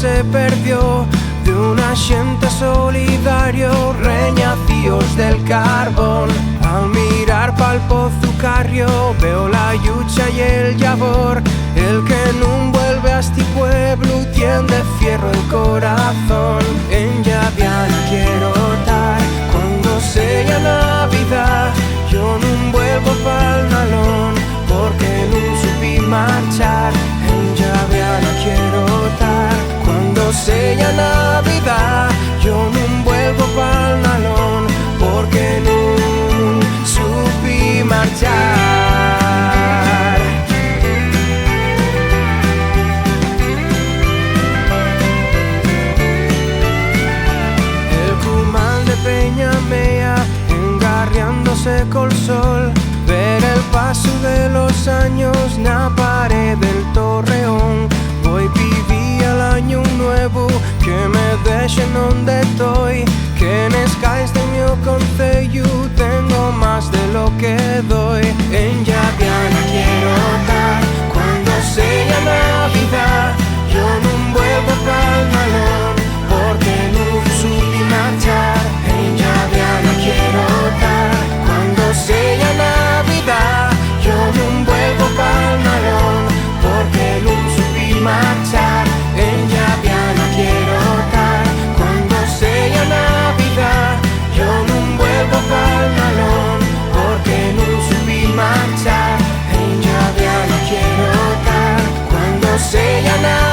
se perdió de un asiento solidario, reñacíos del carbón. Al mirar pa'l pozucarrio veo la yucha y el llavor. El que nun vuelve a este pueblo tiende fierro el corazón. En Llaviana quiero estar cuando sea Navidad. Yo nun vuelvo pa'l Nalón porque nun supí marchar. En Llaviana quiero estar cuando sea Navidad. Yo nun vuelvo pa'l Nalón porque nun supí marchar. El cumal de Peñamea engarriándose col sol, ver el paso de los años na pared del Torreón. Hoy viví el año nuevo que me dejen donde estoy, que en escais de mi concello tengo más de lo que doy. En Llaviana quiero estar cuando sea Navidad. Yo no vuelvo pa'l Nalón porque no supí marchar. En Llaviana quiero estar cuando sea Navidad. Yo no vuelvo pa'l Nalón porque no supí marchar. En Llaviana quiero estar cuando sea Navidad. Yo no vuelvo pa'l Nalón porque no supí marchar. En Llaviana quiero estar cuando sea Navidad.